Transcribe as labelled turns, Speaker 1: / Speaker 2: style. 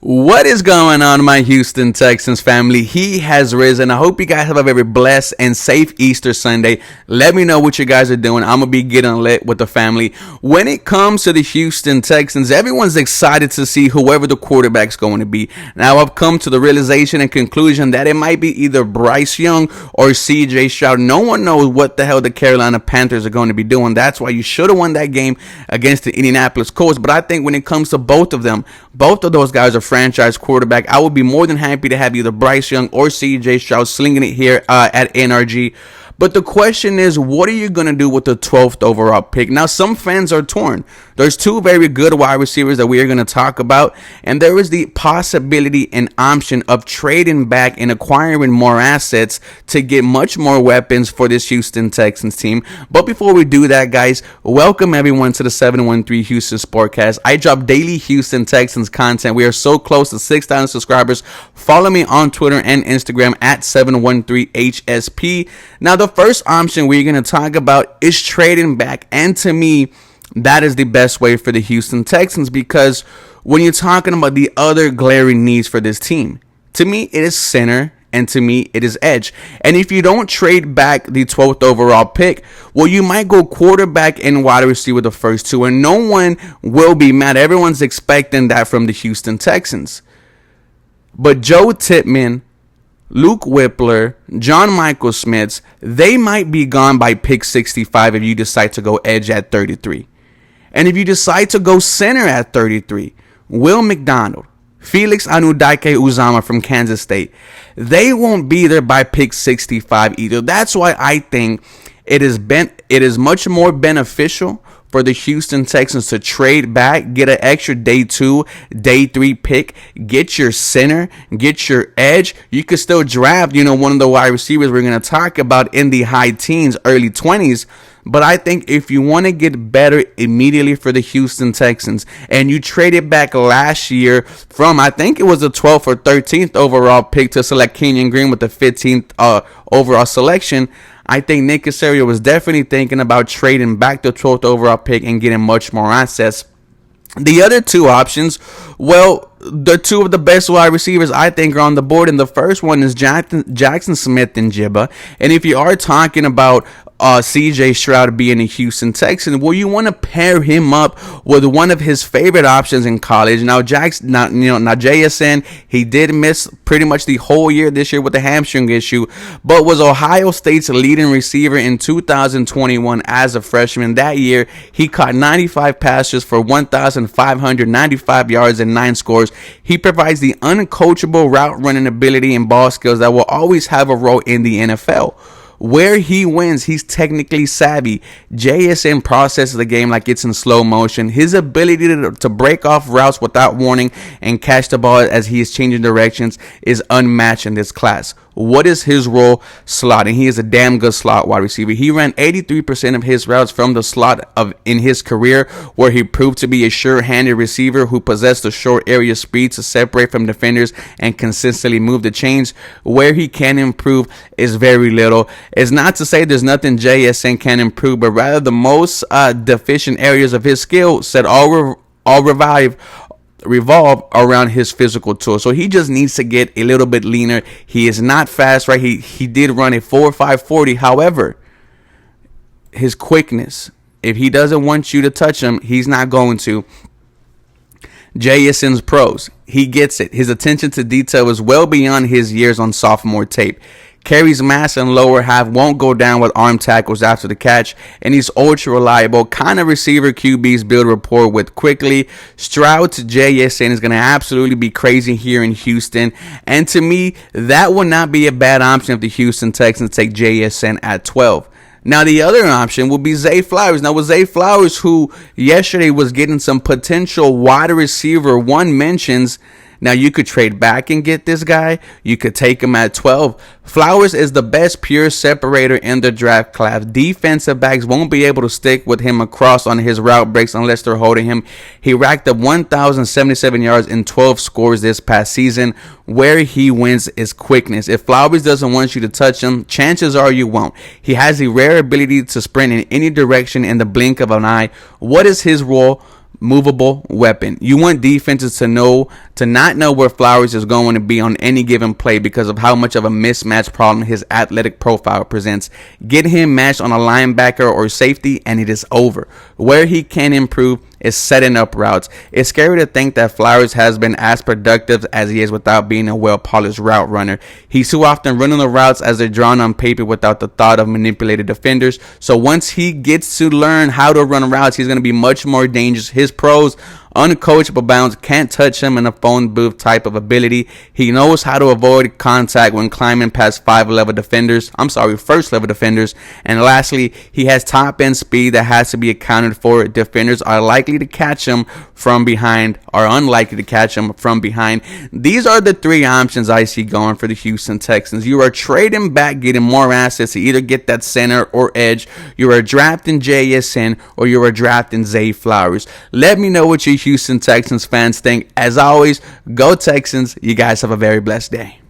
Speaker 1: What is going on, my Houston Texans family? He has risen. I hope you guys have a very blessed and safe Easter Sunday. Let me know what you guys are doing. I'm going to be getting lit with the family. When it comes to the Houston Texans, everyone's excited to see whoever the quarterback's going to be. Now, I've come to the realization and conclusion that it might be either Bryce Young or C.J. Stroud. No one knows what the hell the Carolina Panthers are going to be doing. That's why you should have won that game against the Indianapolis Colts. But I think when it comes to both of them, both of those guys are franchise quarterback. I would be more than happy to have either Bryce Young or C.J. Stroud slinging it here at NRG. But the question is, what are you going to do with the 12th overall pick? Now, some fans are torn. There's two very good wide receivers that we are going to talk about, and there is the possibility and option of trading back and acquiring more assets to get much more weapons for this Houston Texans team. But before we do that, guys, welcome everyone to the 713 Houston Sportcast. I drop daily Houston Texans content. We are so close to 6,000 subscribers. Follow me on Twitter and Instagram at 713HSP. Now, the first option we're going to talk about is trading back, and to me, that is the best way for the Houston Texans, because when you're talking about the other glaring needs for this team, to me, it is center, and to me, it is edge. And if you don't trade back the 12th overall pick, well, you might go quarterback and wide receiver the first two, and no one will be mad. Everyone's expecting that from the Houston Texans. But Joe Tippmann, Luke Whippler, John Michael Smith, they might be gone by pick 65 if you decide to go edge at 33. And if you decide to go center at 33, Will McDonald, Felix Anudike-Uzomah from Kansas State, they won't be there by pick 65 either. That's why I think it is much more beneficial for the Houston Texans to trade back, get an extra day 2, day 3 pick, get your center, get your edge. You could still draft, one of the wide receivers we're going to talk about in the high teens, early 20s. But I think if you want to get better immediately for the Houston Texans, and you traded back last year from, I think it was the 12th or 13th overall pick to select Kenyon Green with the 15th overall selection, I think Nick Caserio was definitely thinking about trading back the 12th overall pick and getting much more assets. The other two options, well, the two of the best wide receivers I think are on the board, and the first one is Jackson Smith-Njigba. And if you are talking about C.J. Stroud being a Houston Texan, well, you want to pair him up with one of his favorite options in college. Now, JSN, he did miss pretty much the whole year this year with the hamstring issue, but was Ohio State's leading receiver in 2021 as a freshman. That year, he caught 95 passes for 1,595 yards and 9 scores. He provides the uncoachable route running ability and ball skills that will always have a role in the NFL. Where he wins, he's technically savvy. JSN processes the game like it's in slow motion. His ability to break off routes without warning and catch the ball as he is changing directions is unmatched in this class. What is his role? Slot, and he is a damn good slot wide receiver. He ran 83% of his routes from the slot in his career, where he proved to be a sure-handed receiver who possessed the short area speed to separate from defenders and consistently move the chains. Where he can improve is very little. It's not to say there's nothing JSN can improve, but rather the most deficient areas of his skill set all revolve around his physical tools. So he just needs to get a little bit leaner. He is not fast, right? He did run a 4.5 40. However, his quickness, if he doesn't want you to touch him, he's not going to. JSN's pros, he gets it. His attention to detail is well beyond his years on sophomore tape. Carries mass and lower half, won't go down with arm tackles after the catch, and he's ultra reliable. Kind of receiver QBs build rapport with quickly. Stroud to JSN is going to absolutely be crazy here in Houston, and to me, that would not be a bad option if the Houston Texans take JSN at 12. Now, the other option will be Zay Flowers. Now, with Zay Flowers, who yesterday was getting some potential wide receiver 1 mentions, now, you could trade back and get this guy. You could take him at 12. Flowers is the best pure separator in the draft class. Defensive backs won't be able to stick with him across on his route breaks unless they're holding him. He racked up 1,077 yards and 12 scores this past season. Where he wins is quickness. If Flowers doesn't want you to touch him, chances are you won't. He has a rare ability to sprint in any direction in the blink of an eye. What is his role? movable weapon. You want defenses to not know where Flowers is going to be on any given play because of how much of a mismatch problem his athletic profile presents. Get him matched on a linebacker or safety and it is over. Where he can improve is setting up routes. It's scary to think that Flowers has been as productive as he is without being a well-polished route runner. He's too often running the routes as they're drawn on paper without the thought of manipulated defenders. So once he gets to learn how to run routes, he's going to be much more dangerous. His pros, uncoachable bounds, can't touch him in a phone booth type of ability. He knows how to avoid contact when climbing past first level defenders. And lastly, he has top end speed that has to be accounted for. Defenders are likely to catch him from behind, are unlikely to catch him from behind. These are the three options I see going for the Houston Texans. You are trading back, getting more assets to either get that center or edge. You are drafting JSN or you are drafting Zay Flowers. Let me know what you Houston Texans fans think. As always, go Texans. You guys have a very blessed day.